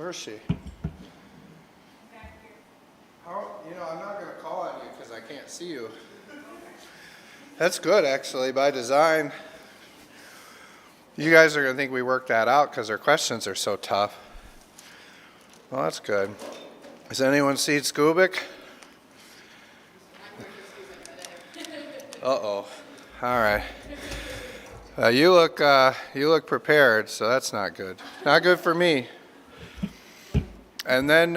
Where is she? How, I'm not going to call on you because I can't see you. That's good, actually, by design. You guys are going to think we worked that out because our questions are so tough. Well, that's good. Does anyone see Skubik? Uh-oh. All right. You look prepared, so that's not good. Not good for me. And then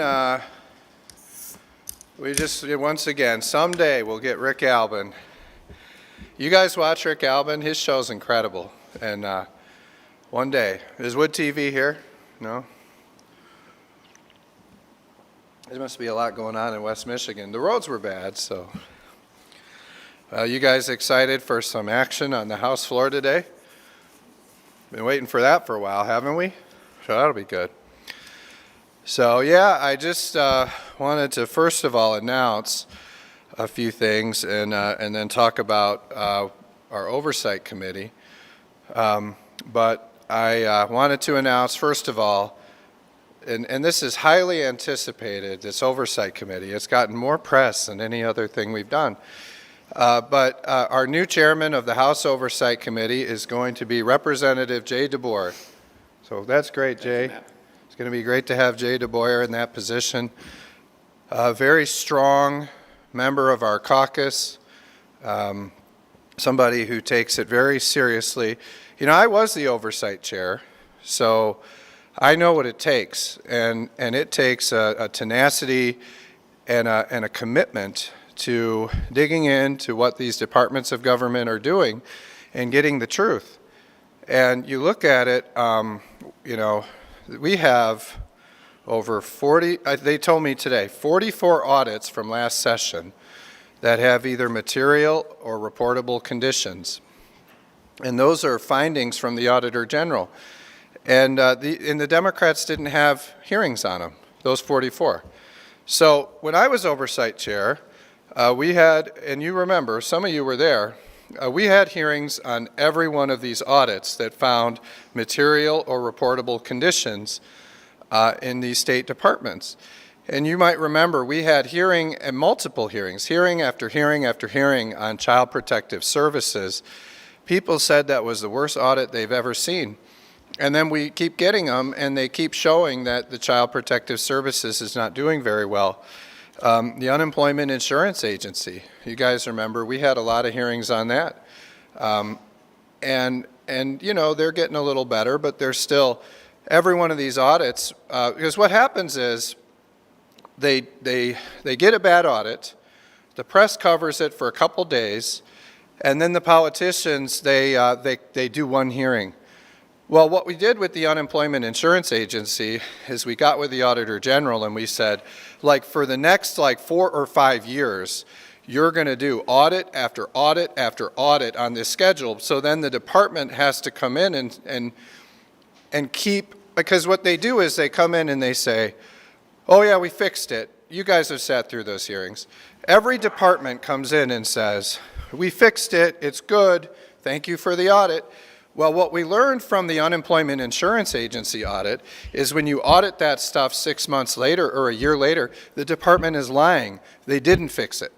we just, once again, someday we'll get Rick Albin. You guys watch Rick Albin? His show's incredible. And one day, is Wood TV here? No? There must be a lot going on in West Michigan. The roads were bad, so. You guys excited for some action on the House floor today? Been waiting for that for a while, haven't we? So that'll be good. So yeah, I just wanted to first of all announce a few things and then talk about our Oversight Committee. But I wanted to announce first of all, and this is highly anticipated, this Oversight Committee. It's gotten more press than any other thing we've done. But our new chairman of the House Oversight Committee is going to be Representative Jay DeBoer. So that's great, Jay. It's going to be great to have Jay DeBoer in that position. A very strong member of our caucus, somebody who takes it very seriously. I was the Oversight Chair, so I know what it takes, and it takes a tenacity and a commitment to digging into what these departments of government are doing and getting the truth. And you look at it, we have over 40, they told me today, 44 audits from last session that have either material or reportable conditions. And those are findings from the Auditor General. And the Democrats didn't have hearings on them, those 44. So when I was Oversight Chair, we had, and you remember, some of you were there, we had hearings on every one of these audits that found material or reportable conditions in these state departments. And you might remember we had hearing and multiple hearings, hearing after hearing after hearing on Child Protective Services. People said that was the worst audit they've ever seen. And then we keep getting them, and they keep showing that the Child Protective Services is not doing very well. The Unemployment Insurance Agency, you guys remember, we had a lot of hearings on that. And they're getting a little better, but they're still, every one of these audits, because what happens is they get a bad audit, the press covers it for a couple days, and then the politicians, they do one hearing. Well, what we did with the Unemployment Insurance Agency is we got with the Auditor General and we said, for the next 4 or 5 years, you're going to do audit after audit after audit on this schedule. So then the department has to come in and keep, because what they do is they come in and they say, oh yeah, we fixed it. You guys have sat through those hearings. Every department comes in and says, we fixed it, it's good, thank you for the audit. Well, what we learned from the Unemployment Insurance Agency audit is when you audit that stuff 6 months later or a year later, the department is lying. They didn't fix it,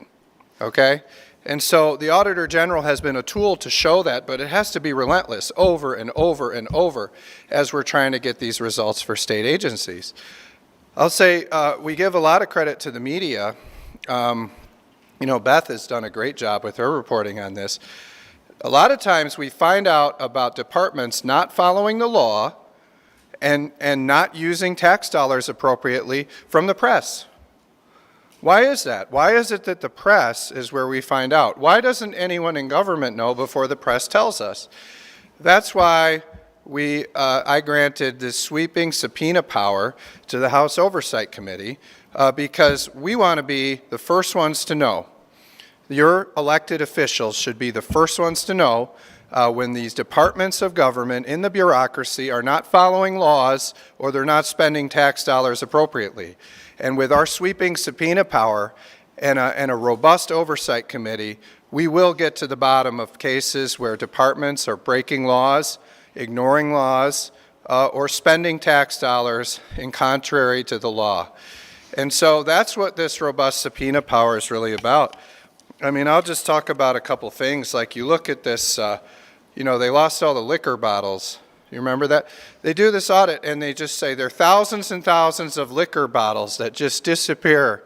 okay? And so the Auditor General has been a tool to show that, but it has to be relentless over and over and over as we're trying to get these results for state agencies. I'll say we give a lot of credit to the media. Beth has done a great job with her reporting on this. A lot of times we find out about departments not following the law and not using tax dollars appropriately from the press. Why is that? Why is it that the press is where we find out? Why doesn't anyone in government know before the press tells us? That's why I granted this sweeping subpoena power to the House Oversight Committee because we want to be the first ones to know. Your elected officials should be the first ones to know when these departments of government in the bureaucracy are not following laws or they're not spending tax dollars appropriately. And with our sweeping subpoena power and a robust oversight committee, we will get to the bottom of cases where departments are breaking laws, ignoring laws, or spending tax dollars in contrary to the law. And so that's what this robust subpoena power is really about. I mean, I'll just talk about a couple things. Like you look at this, you know, they lost all the liquor bottles. You remember that? They do this audit and they just say there are thousands and thousands of liquor bottles that just disappear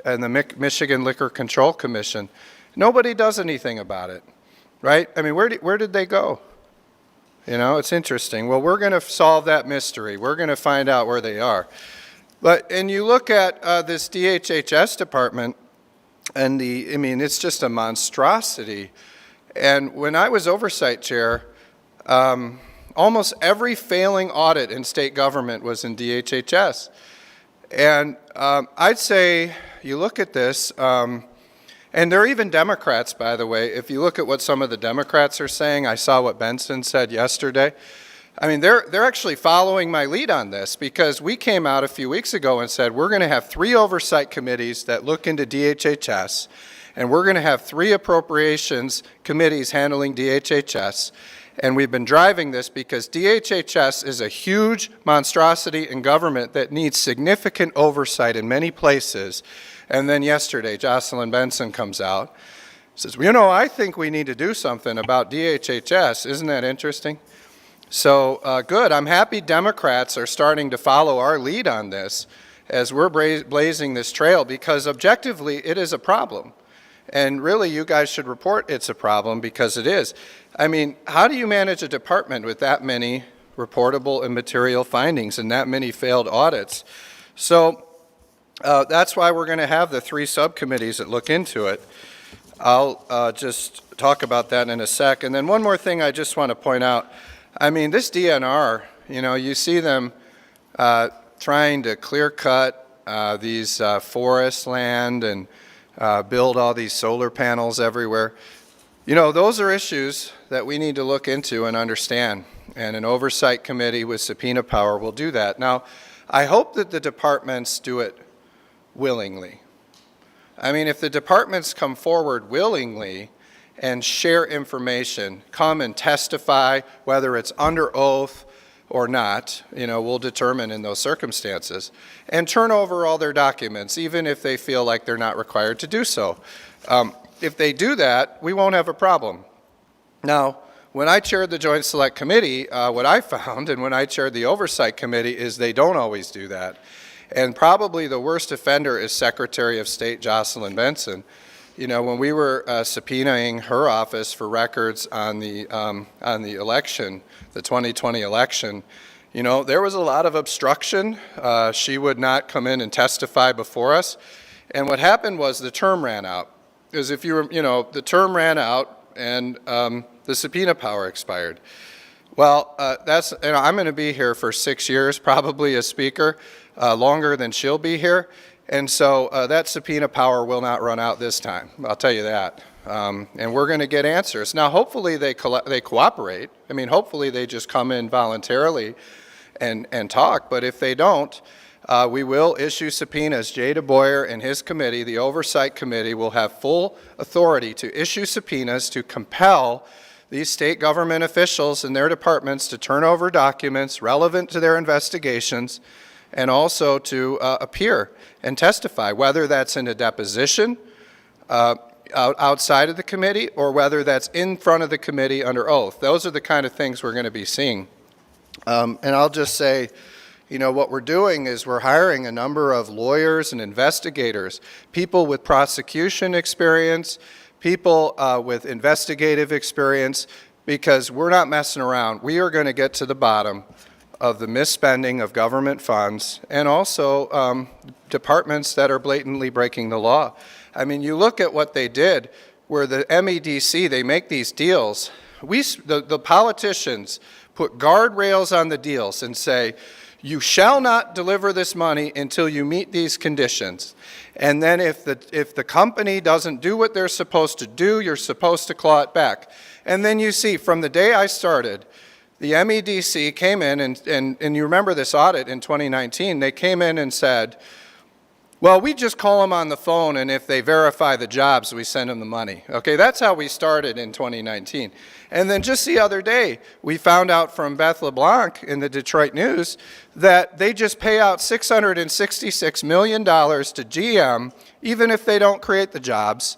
in the Michigan Liquor Control Commission. Nobody does anything about it, right? I mean, where did they go? You know, it's interesting. Well, we're going to solve that mystery. We're going to find out where they are. And you look at this DHHS department, and I mean, it's just a monstrosity. And when I was oversight chair, almost every failing audit in state government was in DHHS. And I'd say you look at this, and they're even Democrats, by the way. If you look at what some of the Democrats are saying, I saw what Benson said yesterday. I mean, they're actually following my lead on this, because we came out a few weeks ago and said we're going to have 3 oversight committees that look into DHHS, and we're going to have 3 appropriations committees handling DHHS. And we've been driving this because DHHS is a huge monstrosity in government that needs significant oversight in many places. And then yesterday, Jocelyn Benson comes out, says, well, you know, I think we need to do something about DHHS. Isn't that interesting? So good. I'm happy Democrats are starting to follow our lead on this as we're blazing this trail, because objectively it is a problem. And really, you guys should report it's a problem, because it is. I mean, how do you manage a department with that many reportable and material findings and that many failed audits? So that's why we're going to have the 3 subcommittees that look into it. I'll just talk about that in a sec. And then one more thing I just want to point out. I mean, this DNR, you know, you see them trying to clear cut these forest land and build all these solar panels everywhere. You know, those are issues that we need to look into and understand, and an oversight committee with subpoena power will do that. Now, I hope that the departments do it willingly. I mean, if the departments come forward willingly and share information, come and testify, whether it's under oath or not, you know, we'll determine in those circumstances, and turn over all their documents, even if they feel like they're not required to do so. If they do that, we won't have a problem. Now, when I chaired the Joint Select Committee, what I found, and when I chaired the Oversight Committee, is they don't always do that. And probably the worst offender is Secretary of State Jocelyn Benson. You know, when we were subpoenaing her office for records on the election, the 2020 election, you know, there was a lot of obstruction. She would not come in and testify before us. And what happened was the term ran out. Because if you were, you know, the term ran out and the subpoena power expired. Well, you know, I'm going to be here for 6 years, probably as speaker, longer than she'll be here. And so that subpoena power will not run out this time, I'll tell you that. And we're going to get answers. Now, hopefully they cooperate. I mean, hopefully they just come in voluntarily and talk. But if they don't, we will issue subpoenas. Jay DeBoyer and his committee, the Oversight Committee, will have full authority to issue subpoenas to compel these state government officials and their departments to turn over documents relevant to their investigations, and also to appear and testify, whether that's in a deposition outside of the committee or whether that's in front of the committee under oath. Those are the kind of things we're going to be seeing. And I'll just say, you know, what we're doing is we're hiring a number of lawyers and investigators, people with prosecution experience, people with investigative experience, because we're not messing around. We are going to get to the bottom of the misspending of government funds, and also departments that are blatantly breaking the law. I mean, you look at what they did, where the MEDC, they make these deals. The politicians put guardrails on the deals and say, you shall not deliver this money until you meet these conditions. And then if the company doesn't do what they're supposed to do, you're supposed to claw it back. And then you see, from the day I started, the MEDC came in, and you remember this audit in 2019, they came in and said, Well, we just call them on the phone, and if they verify the jobs, we send them the money. Okay, that's how we started in 2019. And then just the other day, we found out from Beth LeBlanc in the Detroit News that they just pay out $666 million to GM, even if they don't create the jobs.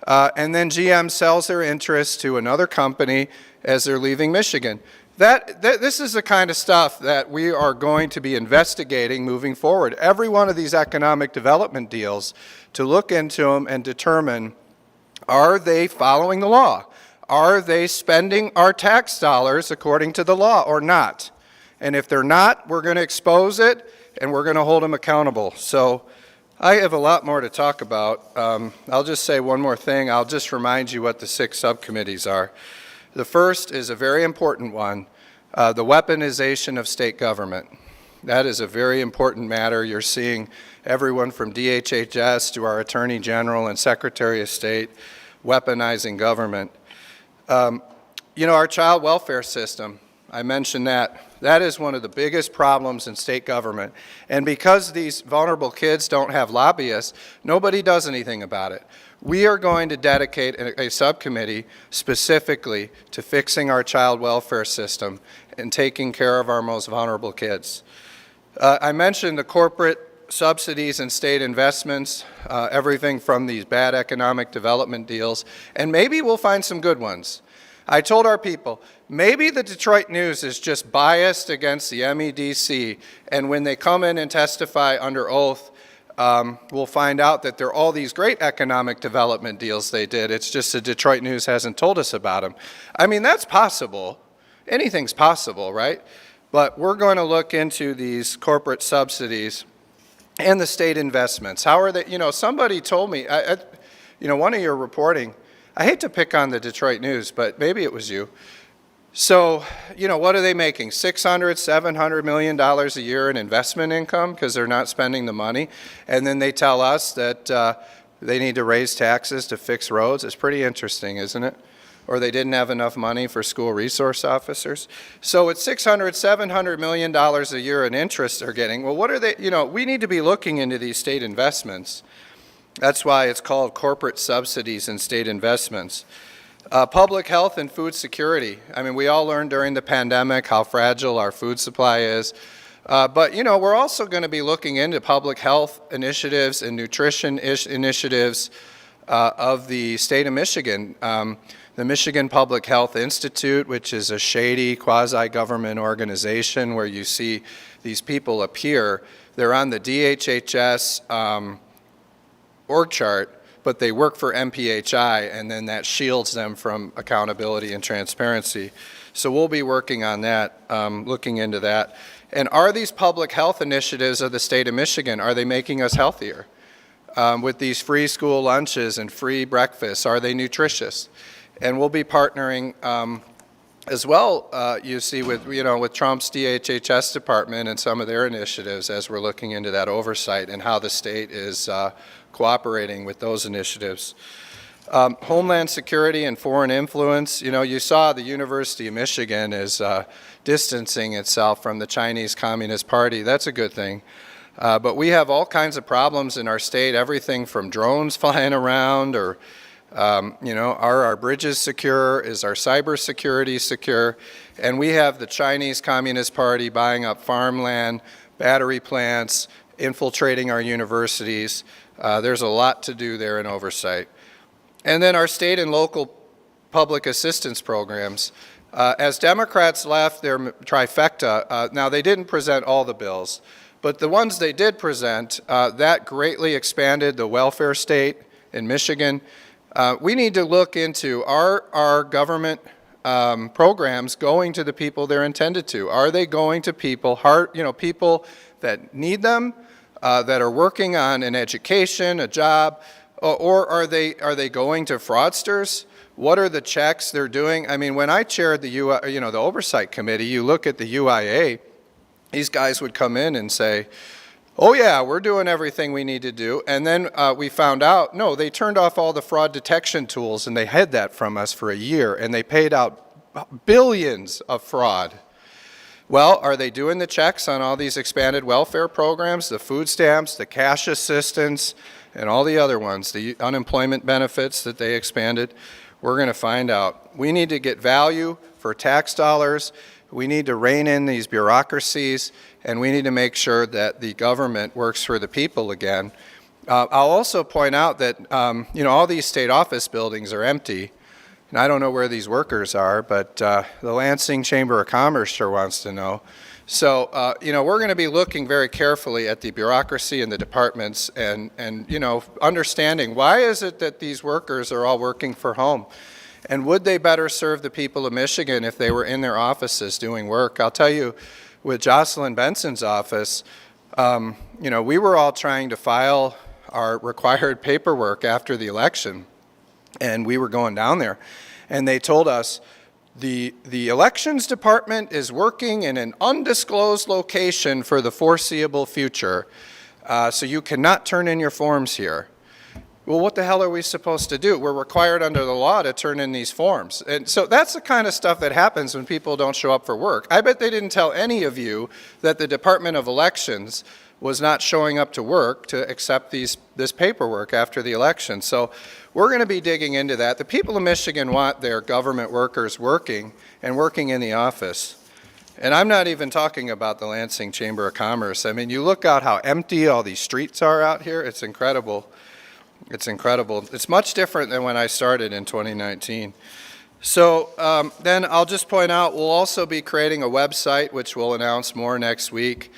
And then GM sells their interest to another company as they're leaving Michigan. This is the kind of stuff that we are going to be investigating moving forward. Every one of these economic development deals, to look into them and determine, are they following the law? Are they spending our tax dollars according to the law or not? And if they're not, we're going to expose it and we're going to hold them accountable. So I have a lot more to talk about. I'll just say one more thing. I'll just remind you what the 6 subcommittees are. The first is a very important one, the weaponization of state government. That is a very important matter. You're seeing everyone from DHHS to our Attorney General and Secretary of State weaponizing government. You know, our child welfare system, I mentioned that. That is one of the biggest problems in state government. And because these vulnerable kids don't have lobbyists, nobody does anything about it. We are going to dedicate a subcommittee specifically to fixing our child welfare system and taking care of our most vulnerable kids. I mentioned the corporate subsidies and state investments, everything from these bad economic development deals, and maybe we'll find some good ones. I told our people, maybe the Detroit News is just biased against the MEDC, and when they come in and testify under oath, we'll find out that there are all these great economic development deals they did. It's just the Detroit News hasn't told us about them. I mean, that's possible. Anything's possible, right? But we're going to look into these corporate subsidies and the state investments. How are they? You know, somebody told me, you know, one of your reporting, I hate to pick on the Detroit News, but maybe it was you. So, you know, what are they making? $600, $700 million a year in investment income because they're not spending the money. And then they tell us that they need to raise taxes to fix roads. It's pretty interesting, isn't it? Or they didn't have enough money for school resource officers. So it's $600, $700 million a year in interest they're getting. Well, what are they, you know, we need to be looking into these state investments. That's why it's called corporate subsidies and state investments. Public health and food security. I mean, we all learned during the pandemic how fragile our food supply is. But, you know, we're also going to be looking into public health initiatives and nutrition initiatives of the state of Michigan. The Michigan Public Health Institute, which is a shady quasi-government organization where you see these people appear. They're on the DHHS org chart, but they work for MPHI, and then that shields them from accountability and transparency. So we'll be working on that, looking into that. And are these public health initiatives of the state of Michigan, are they making us healthier? With these free school lunches and free breakfasts, are they nutritious? And we'll be partnering as well, you see, with, you know, with Trump's DHHS department and some of their initiatives as we're looking into that oversight and how the state is cooperating with those initiatives. Homeland security and foreign influence. You know, you saw the University of Michigan is distancing itself from the Chinese Communist Party. That's a good thing. But we have all kinds of problems in our state, everything from drones flying around or, you know, are our bridges secure? Is our cybersecurity secure? And we have the Chinese Communist Party buying up farmland, battery plants, infiltrating our universities. There's a lot to do there in oversight. And then our state and local public assistance programs. As Democrats left their trifecta, now they didn't present all the bills, but the ones they did present, that greatly expanded the welfare state in Michigan. We need to look into, are our government programs going to the people they're intended to? Are they going to people, people that need them, that are working on an education, a job, or are they going to fraudsters? What are the checks they're doing? I mean, when I chaired the the Oversight Committee, you look at the UIA, these guys would come in and say, oh yeah, we're doing everything we need to do. And then we found out, no, they turned off all the fraud detection tools and they hid that from us for a year and they paid out billions of fraud. Well, are they doing the checks on all these expanded welfare programs, the food stamps, the cash assistance, and all the other ones, the unemployment benefits that they expanded? We're going to find out. We need to get value for tax dollars. We need to rein in these bureaucracies, and we need to make sure that the government works for the people again. I'll also point out that, all these state office buildings are empty. And I don't know where these workers are, but the Lansing Chamber of Commerce sure wants to know. So, we're going to be looking very carefully at the bureaucracy and the departments and understanding why is it that these workers are all working for home? And would they better serve the people of Michigan if they were in their offices doing work? I'll tell you, with Jocelyn Benson's office, we were all trying to file our required paperwork after the election. And we were going down there, and they told us the elections department is working in an undisclosed location for the foreseeable future, so you cannot turn in your forms here. Well, what the hell are we supposed to do? We're required under the law to turn in these forms. And so that's the kind of stuff that happens when people don't show up for work. I bet they didn't tell any of you that the Department of Elections was not showing up to work to accept this paperwork after the election. So we're going to be digging into that. The people of Michigan want their government workers working and working in the office. And I'm not even talking about the Lansing Chamber of Commerce. I mean, you look out how empty all these streets are out here. It's incredible. It's incredible. It's much different than when I started in 2019. So then I'll just point out, we'll also be creating a website, which we'll announce more next week.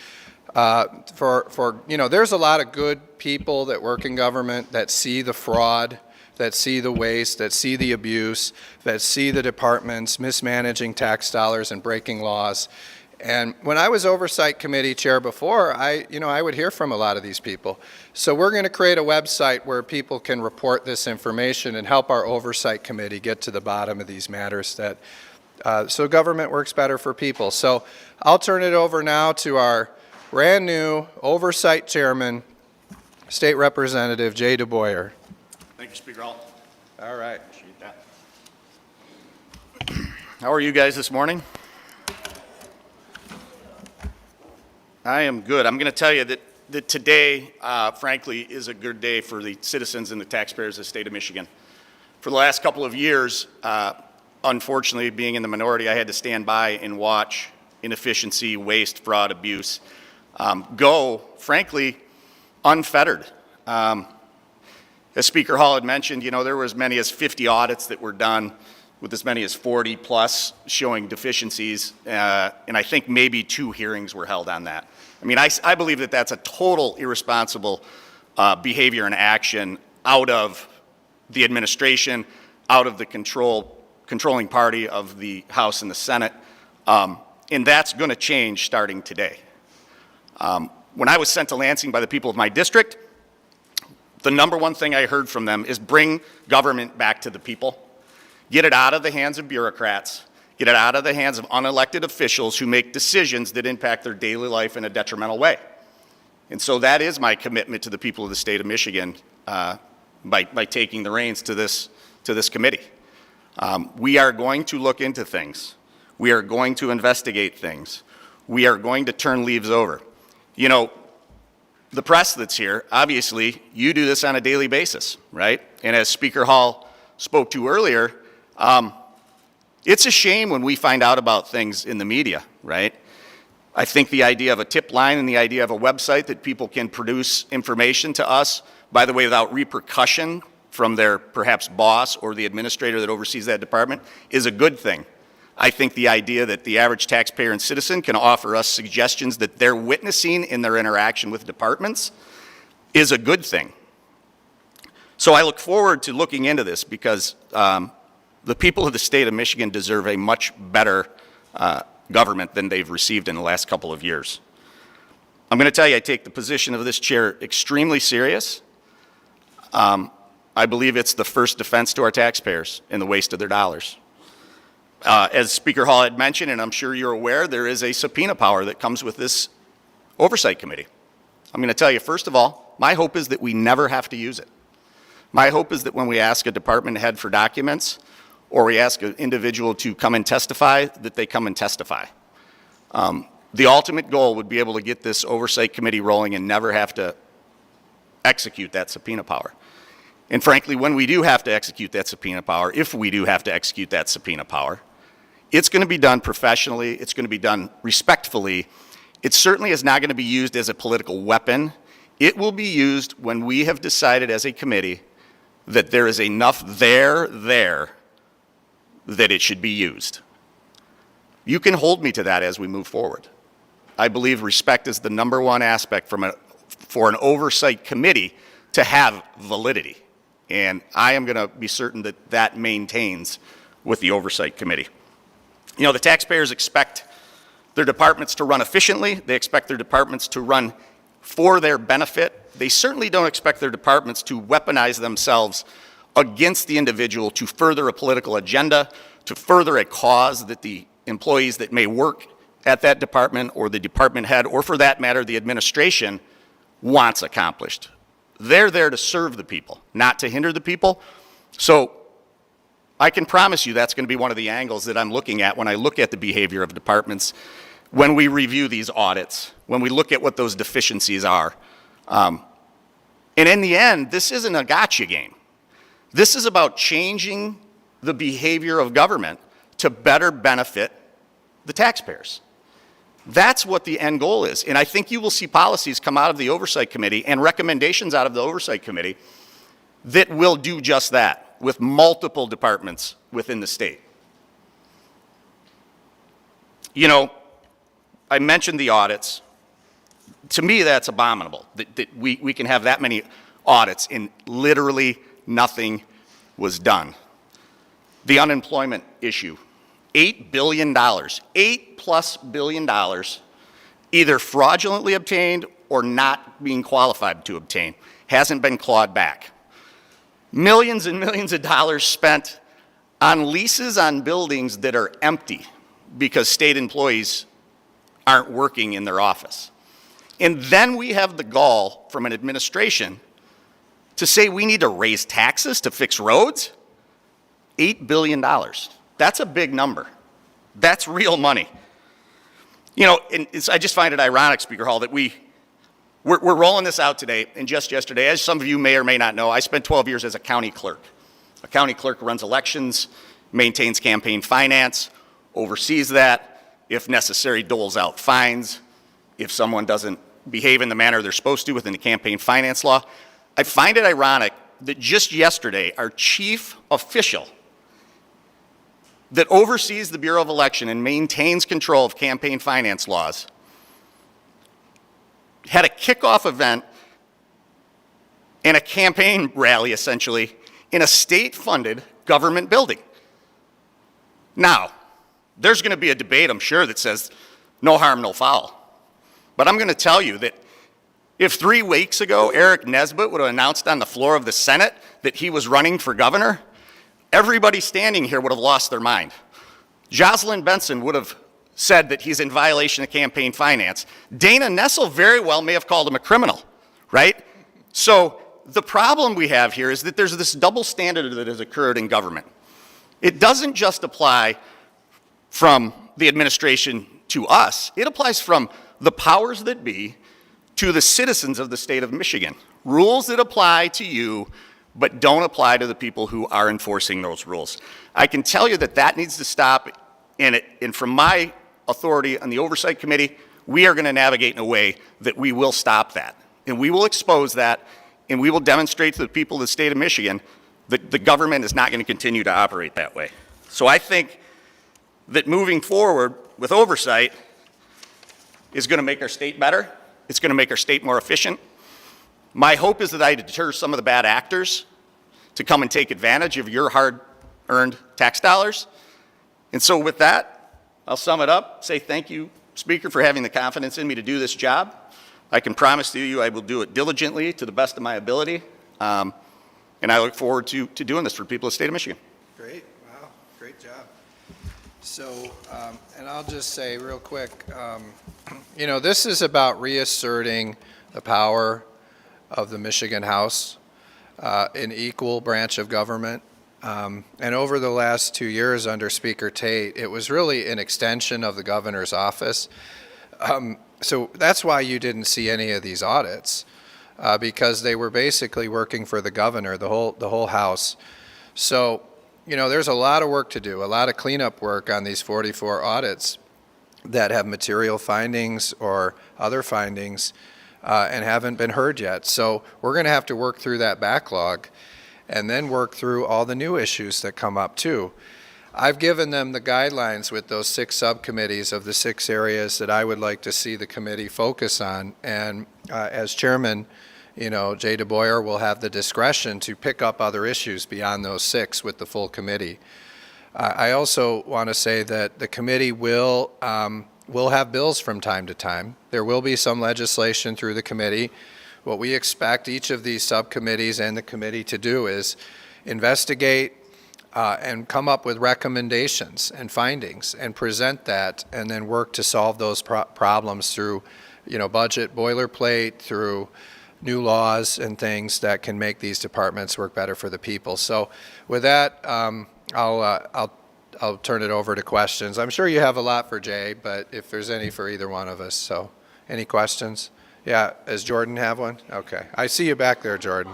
There's a lot of good people that work in government that see the fraud, that see the waste, that see the abuse, that see the departments mismanaging tax dollars and breaking laws. And when I was Oversight Committee Chair before, I would hear from a lot of these people. So we're going to create a website where people can report this information and help our Oversight Committee get to the bottom of these matters so government works better for people. So I'll turn it over now to our brand new Oversight Chairman, State Representative Jay DeBoyer. Thank you, Speaker Hall. All right. Appreciate that. How are you guys this morning? I am good. I'm going to tell you that today, frankly, is a good day for the citizens and the taxpayers of the state of Michigan. For the last couple of years, unfortunately, being in the minority, I had to stand by and watch inefficiency, waste, fraud, abuse go, frankly, unfettered. As Speaker Hall had mentioned, there were as many as 50 audits that were done, with as many as 40 plus showing deficiencies, and I think maybe 2 hearings were held on that. I mean, I believe that that's a total irresponsible behavior and action out of the administration, out of the controlling party of the House and the Senate, and that's going to change starting today. When I was sent to Lansing by the people of my district, the number one thing I heard from them is bring government back to the people. Get it out of the hands of bureaucrats. Get it out of the hands of unelected officials who make decisions that impact their daily life in a detrimental way. And so that is my commitment to the people of the state of Michigan by taking the reins to this committee. We are going to look into things. We are going to investigate things. We are going to turn leaves over. The press that's here, obviously, you do this on a daily basis, right? And as Speaker Hall spoke to earlier, it's a shame when we find out about things in the media, right? I think the idea of a tip line and the idea of a website that people can produce information to us, by the way, without repercussion from their perhaps boss or the administrator that oversees that department, is a good thing. I think the idea that the average taxpayer and citizen can offer us suggestions that they're witnessing in their interaction with departments is a good thing. So I look forward to looking into this because the people of the state of Michigan deserve a much better government than they've received in the last couple of years. I'm going to tell you, I take the position of this chair extremely serious. I believe it's the first defense to our taxpayers in the waste of their dollars. As Speaker Hall had mentioned, and I'm sure you're aware, there is a subpoena power that comes with this Oversight Committee. I'm going to tell you, first of all, my hope is that we never have to use it. My hope is that when we ask a department head for documents or we ask an individual to come and testify, that they come and testify. The ultimate goal would be able to get this oversight committee rolling and never have to execute that subpoena power. And frankly, when we do have to execute that subpoena power, if we do have to execute that subpoena power, it's going to be done professionally, it's going to be done respectfully. It certainly is not going to be used as a political weapon. It will be used when we have decided as a committee that there is enough there that it should be used. You can hold me to that as we move forward. I believe respect is the number one aspect for an oversight committee to have validity. And I am going to be certain that that maintains with the oversight committee. You know, the taxpayers expect their departments to run efficiently. They expect their departments to run for their benefit. They certainly don't expect their departments to weaponize themselves against the individual to further a political agenda, to further a cause that the employees that may work at that department or the department head, or for that matter, the administration, wants accomplished. They're there to serve the people, not to hinder the people. So I can promise you that's going to be one of the angles that I'm looking at when I look at the behavior of departments, when we review these audits, when we look at what those deficiencies are. And in the end, this isn't a gotcha game. This is about changing the behavior of government to better benefit the taxpayers. That's what the end goal is. And I think you will see policies come out of the Oversight Committee and recommendations out of the Oversight Committee that will do just that with multiple departments within the state. You know, I mentioned the audits. To me, that's abominable, that we can have that many audits and literally nothing was done. The unemployment issue, $8 billion, $8+ billion, either fraudulently obtained or not being qualified to obtain, hasn't been clawed back. Millions and millions of dollars spent on leases on buildings that are empty because state employees aren't working in their office. And then we have the gall from an administration to say we need to raise taxes to fix roads? $8 billion. That's a big number. That's real money. You know, I just find it ironic, Speaker Hall, that we're rolling this out today, and just yesterday, as some of you may or may not know, I spent 12 years as a county clerk. A county clerk runs elections, maintains campaign finance, oversees that, if necessary, doles out fines, if someone doesn't behave in the manner they're supposed to within the campaign finance law. I find it ironic that just yesterday, our chief official that oversees the Bureau of Election and maintains control of campaign finance laws had a kickoff event and a campaign rally, essentially, in a state-funded government building. Now, there's going to be a debate, I'm sure, that says no harm, no foul. But I'm going to tell you that if 3 weeks ago Eric Nesbitt would have announced on the floor of the Senate that he was running for governor, everybody standing here would have lost their mind. Jocelyn Benson would have said that he's in violation of campaign finance. Dana Nessel very well may have called him a criminal, right? So the problem we have here is that there's this double standard that has occurred in government. It doesn't just apply from the administration to us. It applies from the powers that be to the citizens of the state of Michigan. Rules that apply to you but don't apply to the people who are enforcing those rules. I can tell you that that needs to stop, and from my authority on the Oversight Committee, we are going to navigate in a way that we will stop that. And we will expose that, and we will demonstrate to the people of the state of Michigan that the government is not going to continue to operate that way. So I think that moving forward with oversight is going to make our state better. It's going to make our state more efficient. My hope is that I deter some of the bad actors to come and take advantage of your hard-earned tax dollars. And so with that, I'll sum it up, say thank you, Speaker, for having the confidence in me to do this job. I can promise to you I will do it diligently to the best of my ability. And I look forward to doing this for people of the state of Michigan. Great. Wow. Great job. So, and I'll just say real quick, you know, this is about reasserting the power of the Michigan House, an equal branch of government. And over the last 2 years under Speaker Tate, it was really an extension of the governor's office. So that's why you didn't see any of these audits, because they were basically working for the governor, the whole House. So, there's a lot of work to do, a lot of cleanup work on these 44 audits that have material findings or other findings and haven't been heard yet. So we're going to have to work through that backlog and then work through all the new issues that come up too. I've given them the guidelines with those 6 subcommittees of the 6 areas that I would like to see the committee focus on. And as chairman, Jay DeBoyer will have the discretion to pick up other issues beyond those 6 with the full committee. I also want to say that the committee will have bills from time to time. There will be some legislation through the committee. What we expect each of these subcommittees and the committee to do is investigate and come up with recommendations and findings and present that, and then work to solve those problems through, budget boilerplate, through new laws and things that can make these departments work better for the people. So with that, I'll turn it over to questions. I'm sure you have a lot for Jay, but if there's any for either one of us, so any questions? Yeah, does Jordan have one? Okay, I see you back there, Jordan.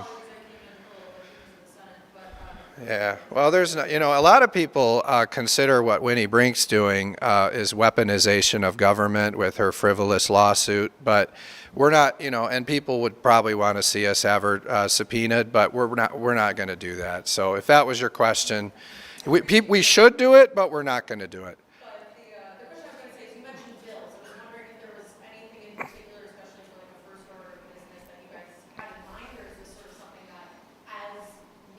Yeah, well, there's no, a lot of people consider what Winnie Brink's doing is weaponization of government with her frivolous lawsuit, but we're not, and people would probably want to see us have her subpoenaed, but we're not going to do that. So if that was your question, we should do it, but we're not going to do it. But the question I was going to say is, you mentioned bills. I was wondering if there was anything in particular, especially for like a first order of business, that you guys had in mind, or is this sort of something that, as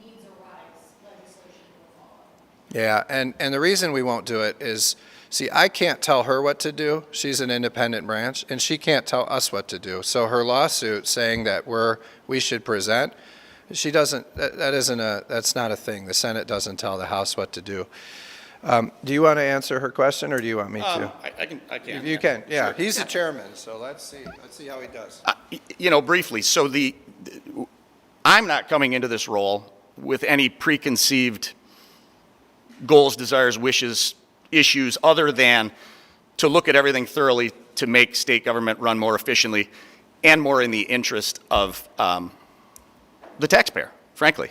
needs arise, legislation will follow? Yeah, and the reason we won't do it is, see, I can't tell her what to do. She's an independent branch, and she can't tell us what to do. So her lawsuit saying that we should present, she doesn't. That's not a thing. The Senate doesn't tell the House what to do. Do you want to answer her question, or do you want me to? I can. You can. Yeah, Sure. he's the chairman, so let's see how he does. Briefly, so I'm not coming into this role with any preconceived goals, desires, wishes, issues, other than to look at everything thoroughly to make state government run more efficiently and more in the interest of the taxpayer, frankly.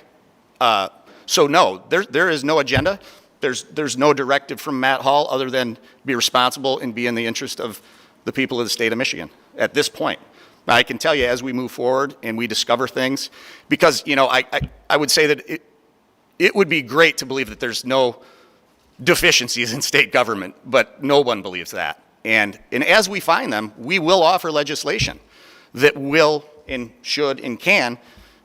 So no, there is no agenda. There's no directive from Matt Hall other than be responsible and be in the interest of the people of the state of Michigan at this point. Now, I can tell you as we move forward and we discover things, because I would say that it would be great to believe that there's no deficiencies in state government, but no one believes that. And as we find them, we will offer legislation that will and should and can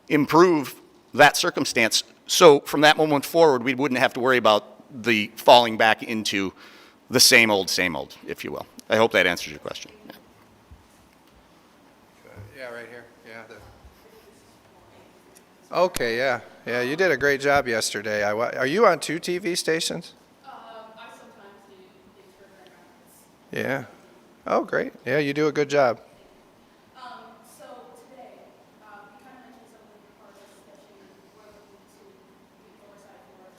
improve that circumstance. So from that moment forward, we wouldn't have to worry about the falling back into the same old, if you will. I hope that answers your question. Yeah. Yeah, right here. Yeah. Okay, yeah, you did a great job yesterday. Are you on 2 TV stations? I sometimes do things for backgrounds. Yeah. Oh, great. Yeah, you do a good job. So today, you kind of mentioned some of the departments that you were looking to get oversight for,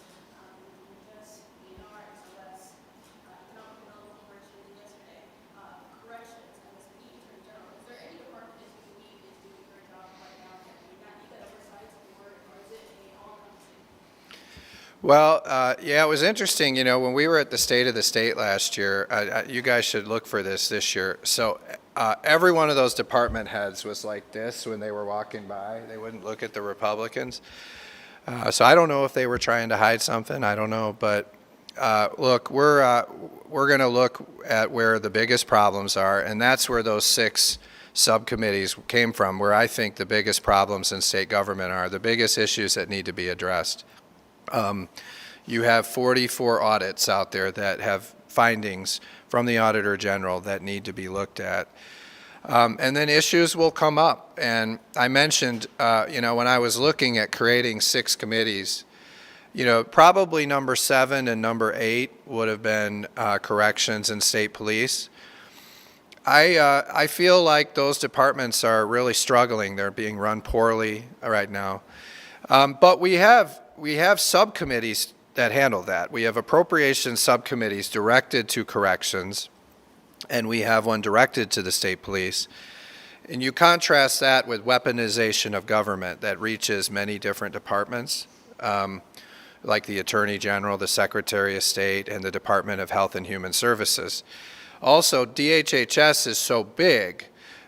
just ENR, SOS, economic development, corrections yesterday, corrections, MSP, attorney general. Is there any department that you believe is doing a great job right now that you not need that oversight, or is it a all-encompassing? Well, yeah, it was interesting. When we were at the State of the State last year, you guys should look for this year. So every one of those department heads was like this when they were walking by. They wouldn't look at the Republicans. So I don't know if they were trying to hide something. I don't know. But look, we're going to look at where the biggest problems are, and that's where those 6 subcommittees came from, where I think the biggest problems in state government are, the biggest issues that need to be addressed. You have 44 audits out there that have findings from the Auditor General that need to be looked at. And then issues will come up. And I mentioned, when I was looking at creating 6 committees, probably number 7 and number 8 would have been corrections and state police. I feel like those departments are really struggling. They're being run poorly right now. But we have we have subcommittees that handle that. We have appropriations subcommittees directed to corrections, and we have one directed to the state police. And you contrast that with weaponization of government that reaches many different departments, like the Attorney General, the Secretary of State, and the Department of Health and Human Services. Also, DHHS is so big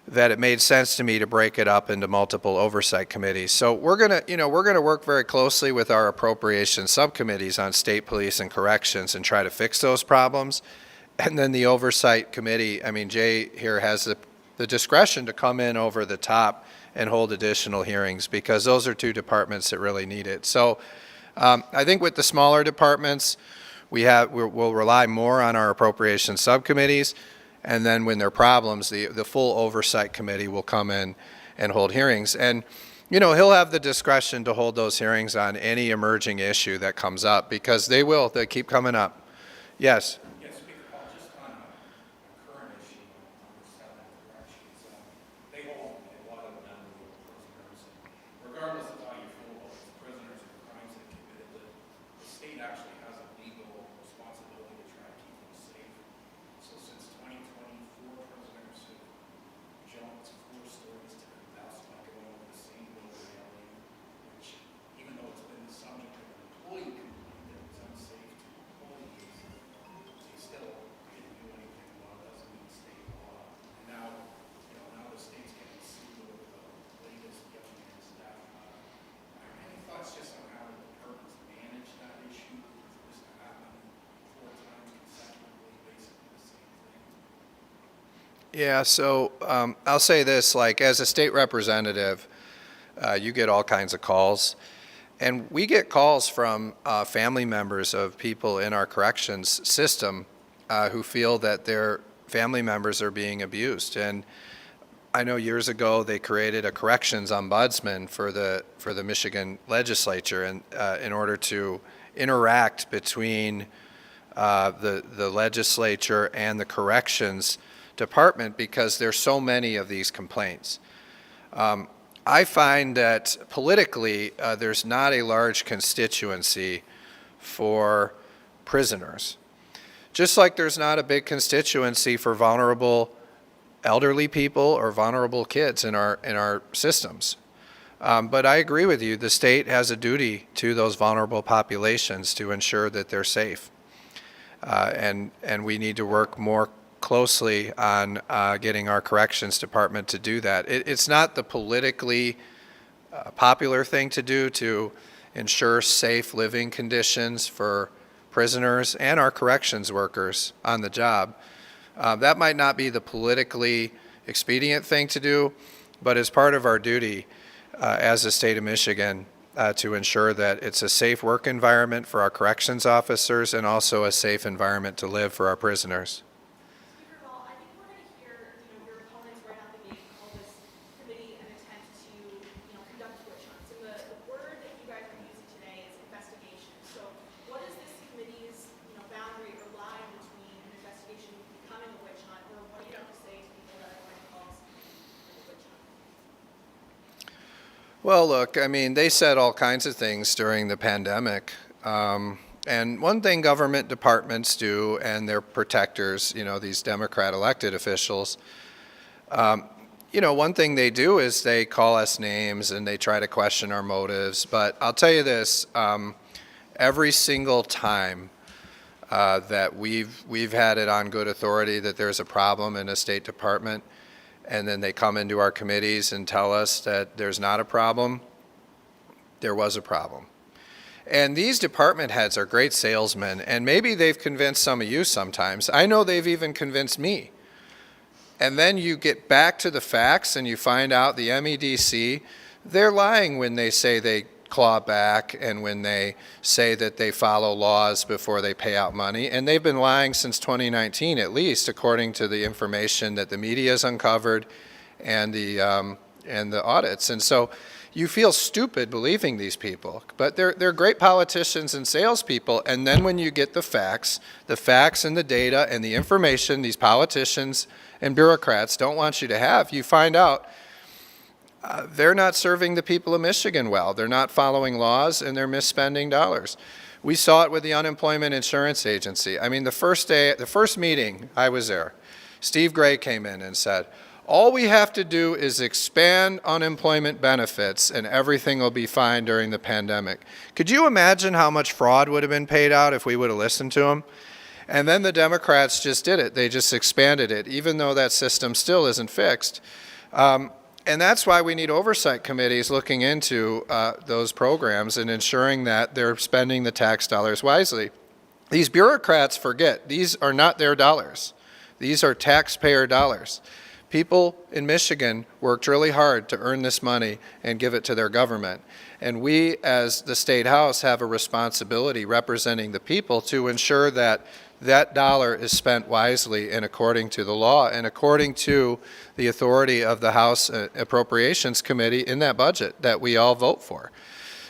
that it made sense to me to break it up into multiple oversight committees. So we're gonna work very closely with our appropriations subcommittees on state police and corrections and try to fix those problems. And then the oversight committee, I mean, Jay here has the discretion to come in over the top and hold additional hearings, because those are two departments that really need it. So I think with the smaller departments, we'll rely more on our appropriations subcommittees, and then when there are problems, the full oversight committee will come in and hold hearings. And he'll have the discretion to hold those hearings on any emerging issue that comes up, because they keep coming up. Yes. Yes, Speaker Paul, just on a current issue, number 7, corrections, they hold a lot of non-legal prisoners. Regardless of how you feel about these prisoners and the crimes they committed, the state actually has a legal responsibility to try to keep them safe. So since 2024, prisoners have jumped 4 stories to confess by going over the same building alley, which, even though it's been the subject of an employee complaint that it was unsafe to employees, they still didn't do anything about it. Doesn't meet state law. And now, now the state's getting sued over the latest young man's death. Any thoughts just on how the departments manage that issue? For this to happen 4 times consecutively, basically the same thing? Yeah, so I'll say this, like, as a state representative, you get all kinds of calls. And we get calls from family members of people in our corrections system who feel that their family members are being abused. And I know years ago they created a corrections ombudsman for the Michigan legislature, and in order to interact between the legislature and the corrections department, because there's so many of these complaints. I find that politically there's not a large constituency for prisoners, just like there's not a big constituency for vulnerable elderly people or vulnerable kids in our systems. But I agree with you, the state has a duty to those vulnerable populations to ensure that they're safe. And we need to work more closely on getting our corrections department to do that. It's not the politically popular thing to do to ensure safe living conditions for prisoners and our corrections workers on the job. That might not be the politically expedient thing to do, but it's part of our duty as the state of Michigan to ensure that it's a safe work environment for our corrections officers and also a safe environment to live for our prisoners. Speaker Ball, I think we're going to hear, your opponents right out the gate call this committee an attempt to, conduct witch hunts. And the word that you guys are using today is investigation. So what is this committee's, boundary or line between an investigation becoming a witch hunt, or what do you have to say to people that are going to call this a witch hunt? Well, look, I mean, they said all kinds of things during the pandemic. And one thing government departments do, and their protectors, these Democrat elected officials, one thing they do is they call us names and they try to question our motives. But I'll tell you this, every single time that we've had it on good authority that there's a problem in a state department, and then they come into our committees and tell us that there's not a problem, there was a problem. And these department heads are great salesmen, and maybe they've convinced some of you sometimes. I know they've even convinced me. And then you get back to the facts and you find out the MEDC, they're lying when they say they claw back and when they say that they follow laws before they pay out money. And they've been lying since 2019, at least, according to the information that the media has uncovered and the audits. And so you feel stupid believing these people, but they're great politicians and salespeople. And then when you get the facts and the data and the information these politicians and bureaucrats don't want you to have, you find out they're not serving the people of Michigan well. They're not following laws, and they're misspending dollars. We saw it with the Unemployment Insurance Agency. I mean, the first meeting I was there, Steve Gray came in and said, all we have to do is expand unemployment benefits and everything will be fine during the pandemic. Could you imagine how much fraud would have been paid out if we would have listened to him? And then the Democrats just did it. They just expanded it, even though that system still isn't fixed. And that's why we need oversight committees looking into those programs and ensuring that they're spending the tax dollars wisely. These bureaucrats forget these are not their dollars. These are taxpayer dollars. People in Michigan worked really hard to earn this money and give it to their government. And we, as the State House, have a responsibility representing the people to ensure that that dollar is spent wisely and according to the law and according to the authority of the House Appropriations Committee in that budget that we all vote for.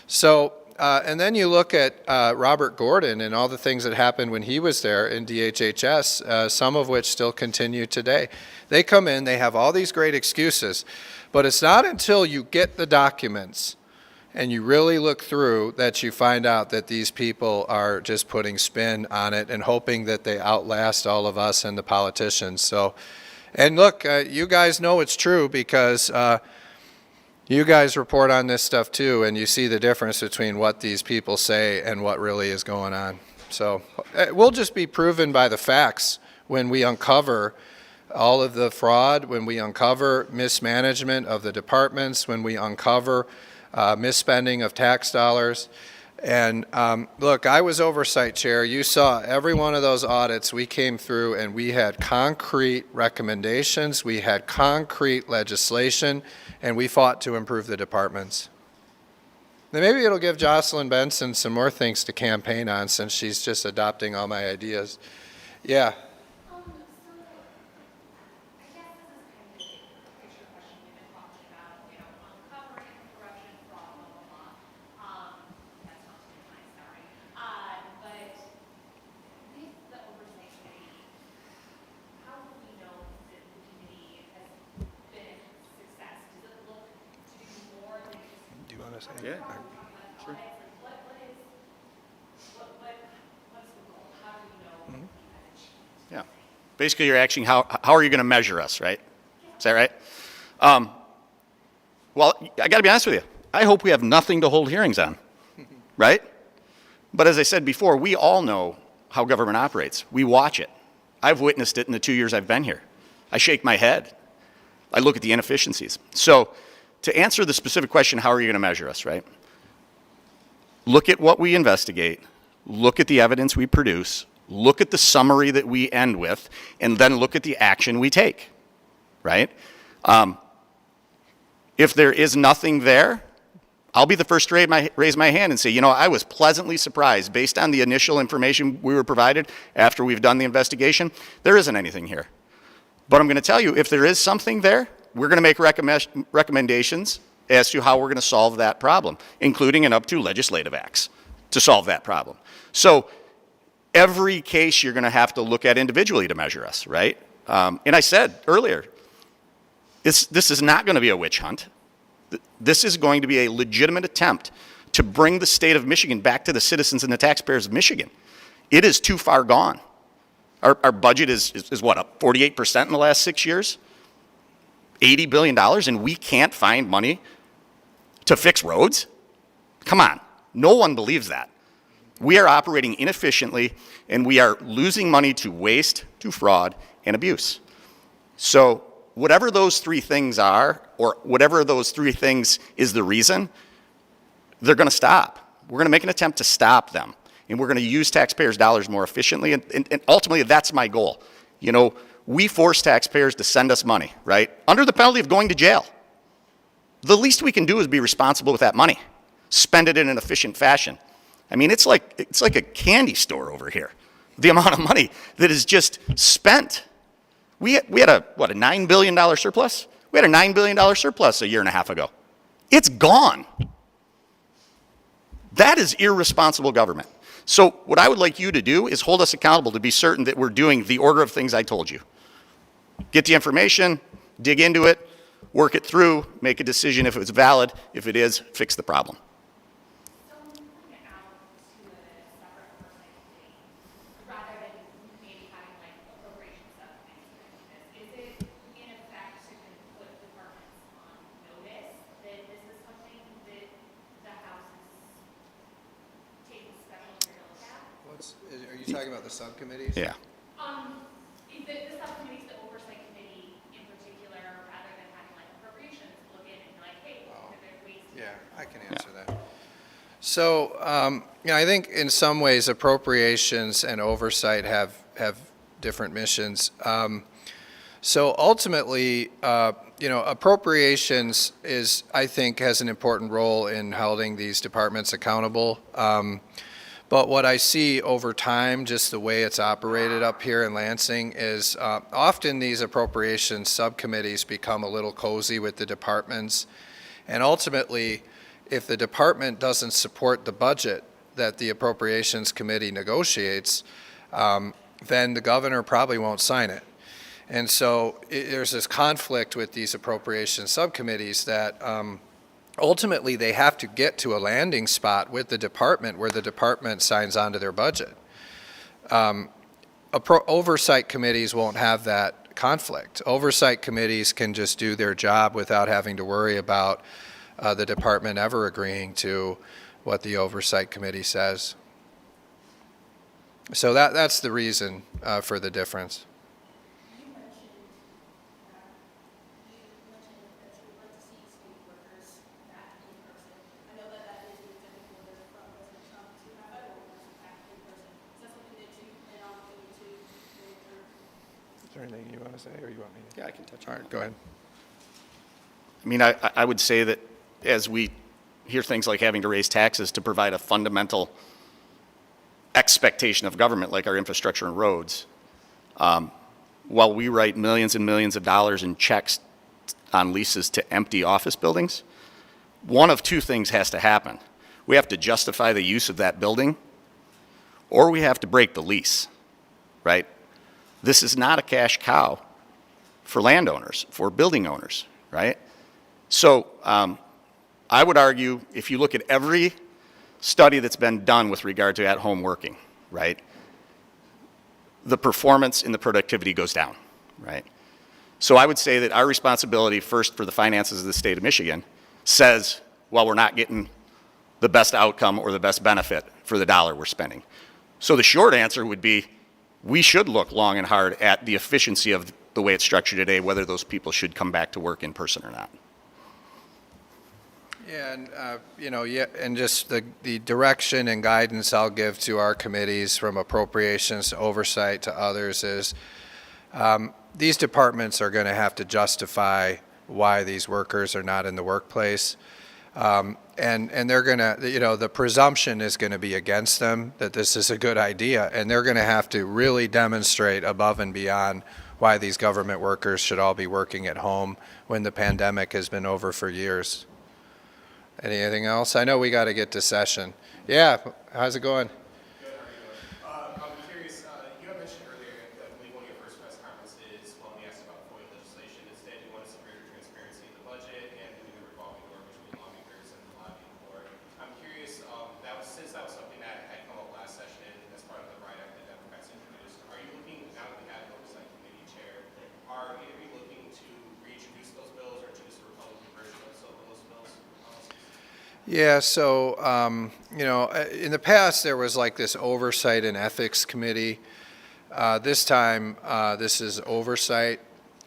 So, and then you look at Robert Gordon and all the things that happened when he was there in DHHS, some of which still continue today. They come in, they have all these great excuses, but it's not until you get the documents and you really look through that you find out that these people are just putting spin on it and hoping that they outlast all of us and the politicians. So, and look, you guys know it's true because you guys report on this stuff too, and you see the difference between what these people say and what really is going on. So we'll just be proven by the facts when we uncover all of the fraud, when we uncover mismanagement of the departments, when we uncover misspending of tax dollars. And look, I was oversight chair. You saw every one of those audits we came through and we had concrete recommendations, we had concrete legislation, and we fought to improve the departments. Then maybe it'll give Jocelyn Benson some more things to campaign on since she's just adopting all my ideas. Yeah. Yeah, sure. Yeah. Basically, you're asking how are you going to measure us, right? Is that right? Well, I got to be honest with you. I hope we have nothing to hold hearings on, right? But as I said before, we all know how government operates. We watch it. I've witnessed it in the 2 years I've been here. I shake my head. I look at the inefficiencies. So to answer the specific question, how are you going to measure us, right? Look at what we investigate, look at the evidence we produce, look at the summary that we end with, and then look at the action we take, right? If there is nothing there, I'll be the first to raise my hand and say, you know, I was pleasantly surprised based on the initial information we were provided after we've done the investigation, there isn't anything here. But I'm going to tell you, if there is something there, we're going to make recommendations as to how we're going to solve that problem, including and up to legislative acts to solve that problem. So every case you're going to have to look at individually to measure us, right? And I said earlier, this is not going to be a witch hunt. This is going to be a legitimate attempt to bring the state of Michigan back to the citizens and the taxpayers of Michigan. It is too far gone. Our budget is what, up 48% in the last 6 years? $80 billion, and we can't find money to fix roads? Come on, no one believes that. We are operating inefficiently, and we are losing money to waste, to fraud, and abuse. So whatever those three things are, or whatever those three things is the reason, they're going to stop. We're going to make an attempt to stop them, and we're going to use taxpayers' dollars more efficiently, and ultimately that's my goal. You know, we force taxpayers to send us money, right? Under the penalty of going to jail. The least we can do is be responsible with that money. Spend it in an efficient fashion. I mean, it's like a candy store over here. The amount of money that is just spent. We had a $9 billion surplus? We had a $9 billion surplus a year and a half ago. It's gone. That is irresponsible government. So what I would like you to do is hold us accountable to be certain that we're doing the order of things I told you. Get the information, dig into it, work it through, make a decision if it's valid. If it is, fix the problem. So moving it out to a separate oversight committee, rather than maybe having like appropriations subcommittees doing this, is it in effect to kind of put departments on notice that this is something that the House is taking special care to look at? Are you talking about the subcommittees? Yeah. Is the subcommittees, the oversight committee in particular, rather than having like appropriations, look in and be like, hey, there's ways to. Yeah, I can answer that. So, I think in some ways appropriations and oversight have different missions. So ultimately, appropriations I think, has an important role in holding these departments accountable. But what I see over time, just the way it's operated up here in Lansing, is often these appropriations subcommittees become a little cozy with the departments. And ultimately, if the department doesn't support the budget that the appropriations committee negotiates, then the governor probably won't sign it. And so there's this conflict with these appropriations subcommittees that ultimately they have to get to a landing spot with the department where the department signs on to their budget. Oversight committees won't have that conflict. Oversight committees can just do their job without having to worry about the department ever agreeing to what the oversight committee says. So that's the reason for the difference. You mentioned that you would like to see state workers back in person. I know that is an executive order from President Trump to have federal workers back in person. Is that something that you plan on looking into going through? Is there anything you want to say, or you want me to? Yeah, I can touch All right, go ahead. I mean, I would say that as we hear things like having to raise taxes to provide a fundamental expectation of government, like our infrastructure and roads, while we write millions and millions of dollars in checks on leases to empty office buildings, one of two things has to happen. We have to justify the use of that building, or we have to break the lease, right? This is not a cash cow for landowners, for building owners, right? So I would argue, if you look at every study that's been done with regard to at-home working, right, the performance and the productivity goes down, right? So I would say that our responsibility first for the finances of the state of Michigan says, well, we're not getting the best outcome or the best benefit for the dollar we're spending. So the short answer would be, we should look long and hard at the efficiency of the way it's structured today, whether those people should come back to work in person or not. Yeah, and and just the direction and guidance I'll give to our committees, from appropriations to oversight to others, is these departments are going to have to justify why these workers are not in the workplace, and they're going to, the presumption is going to be against them that this is a good idea, and they're going to have to really demonstrate above and beyond why these government workers should all be working at home when the pandemic has been over for years. Anything else? I know we got to get to session. Yeah, how's it going? Good, how are you doing? I'm curious, you had mentioned earlier, I believe one of your first press conferences, when we asked about FOIA legislation, instead you wanted some greater transparency in the budget and doing the revolving door between lawmakers and the lobbying board. I'm curious, since that was something that had come up last session as part of the Riot Act that Democrats introduced, are you looking, now that we have an oversight committee chair, are you looking to reintroduce those bills or introduce a Republican version of some of those bills? Yeah, so, in the past, there was like this Oversight and Ethics Committee. This time, this is Oversight.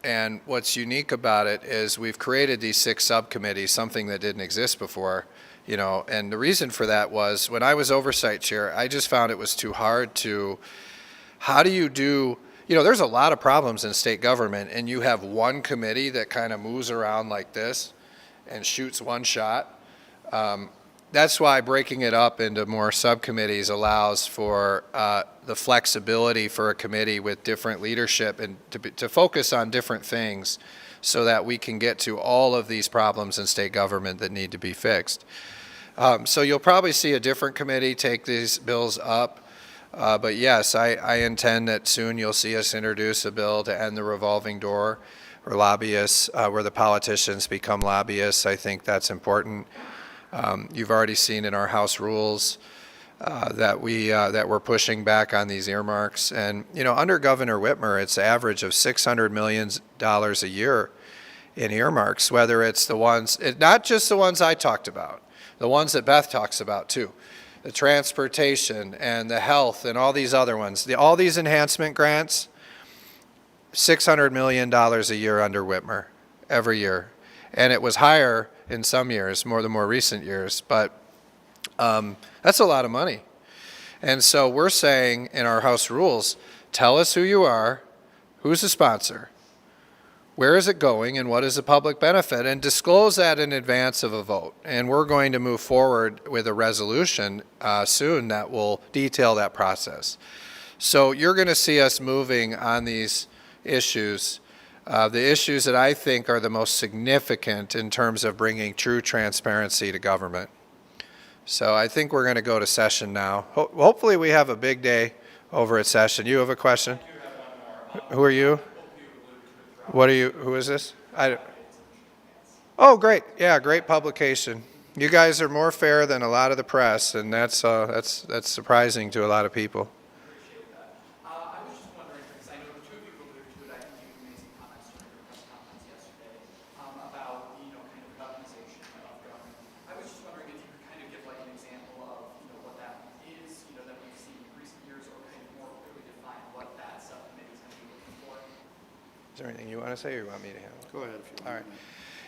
And what's unique about it is we've created these 6 subcommittees, something that didn't exist before, and the reason for that was when I was Oversight Chair, I just found it was too hard to, how do you do, there's a lot of problems in state government, and you have one committee that kind of moves around like this and shoots one shot. That's why breaking it up into more subcommittees allows for the flexibility for a committee with different leadership and to focus on different things so that we can get to all of these problems in state government that need to be fixed. So you'll probably see a different committee take these bills up. But yes, I intend that soon you'll see us introduce a bill to end the revolving door. or lobbyists, where the politicians become lobbyists. I think that's important. You've already seen in our House rules that we're pushing back on these earmarks. And, under Governor Whitmer, it's an average of $600 million a year in earmarks, whether it's the ones, not just the ones I talked about, the ones that Beth talks about too, the transportation and the health and all these other ones, all these enhancement grants, $600 million a year under Whitmer every year. And it was higher in some years, the more recent years, but that's a lot of money. And so we're saying in our House rules, tell us who you are, who's the sponsor, where is it going, and what is the public benefit, and disclose that in advance of a vote. And we're going to move forward with a resolution soon that will detail that process. So you're going to see us moving on these issues, the issues that I think are the most significant in terms of bringing true transparency to government. So I think we're going to go to session now. Hopefully we have a big day over at session. You have a question? I do have one more. Who are you? Hope you alluded to it. What are you? Who is this? Oh, great. Yeah, great publication. You guys are more fair than a lot of the press, and that's surprising to a lot of people. Appreciate that. I was just wondering, because I know the two of you alluded to it, I think you made some comments during your press conference yesterday about, kind of the weaponization of government. I was just wondering if you could kind of give like an example of, what that is, that we've seen in recent years, or kind of more clearly define what that subcommittee is going to be looking for. Is there anything you want to say, or you want me to handle it? Go ahead if you want. All right.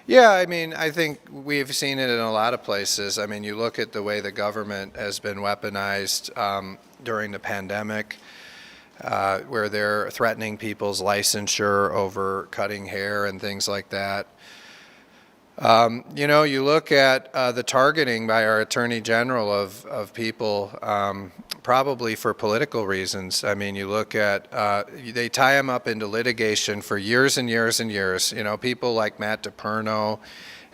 Yeah, I think we've seen it in a lot of places. You look at the way the government has been weaponized during the pandemic, where they're threatening people's licensure over cutting hair and things like that. You look at the targeting by our Attorney General of people, probably for political reasons. You look at, they tie them up into litigation for years and years and years. People like Matt DePerno,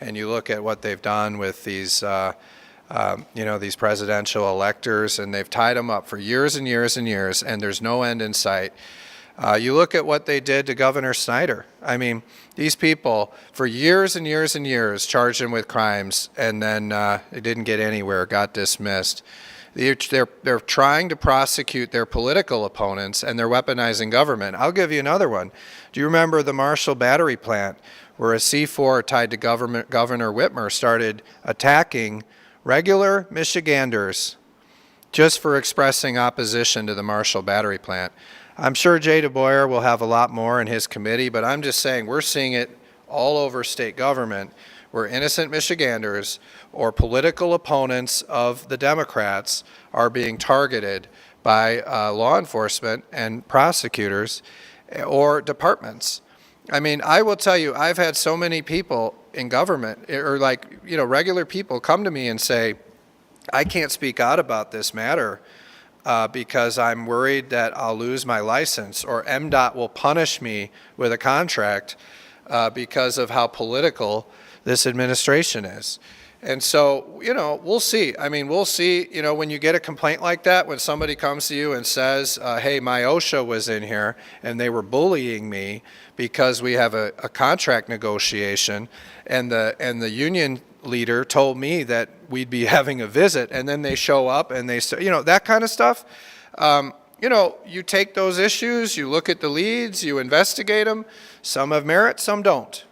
and you look at what they've done with these, these presidential electors, and they've tied them up for years and years and years, and there's no end in sight. You look at what they did to Governor Snyder. These people, for years and years and years, charged him with crimes, and then it didn't get anywhere, got dismissed. They're trying to prosecute their political opponents, and they're weaponizing government. I'll give you another one. Do you remember the Marshall Battery Plant, where a C4 tied to Governor Whitmer started attacking regular Michiganders just for expressing opposition to the Marshall Battery Plant? I'm sure Jay DeBoyer will have a lot more in his committee, but I'm just saying we're seeing it all over state government, where innocent Michiganders or political opponents of the Democrats are being targeted by law enforcement and prosecutors or departments. I will tell you, I've had so many people in government, or regular people, come to me and say, I can't speak out about this matter because I'm worried that I'll lose my license, or MDOT will punish me with a contract because of how political this administration is. And so, we'll see. We'll see, when you get a complaint like that, when somebody comes to you and says, hey, my OSHA was in here and they were bullying me because we have a contract negotiation, and the union leader told me that we'd be having a visit, and then they show up and they say, that kind of stuff. You take those issues, you look at the leads, you investigate them. Some have merit, some don't.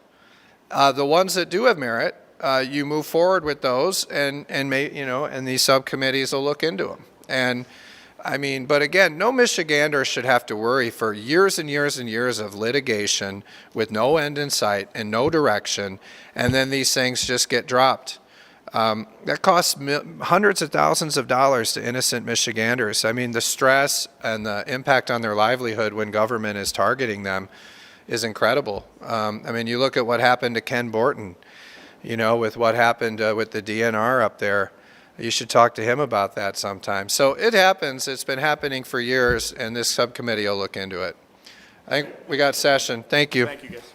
The ones that do have merit, you move forward with those, and these subcommittees will look into them. And but again, no Michigander should have to worry for years and years and years of litigation with no end in sight and no direction, and then these things just get dropped. That costs hundreds of thousands of dollars to innocent Michiganders. The stress and the impact on their livelihood when government is targeting them is incredible. You look at what happened to Ken Borton, with what happened with the DNR up there. You should talk to him about that sometime. So it happens. It's been happening for years, and this subcommittee will look into it. I think we got session. Thank you. Thank you, guys.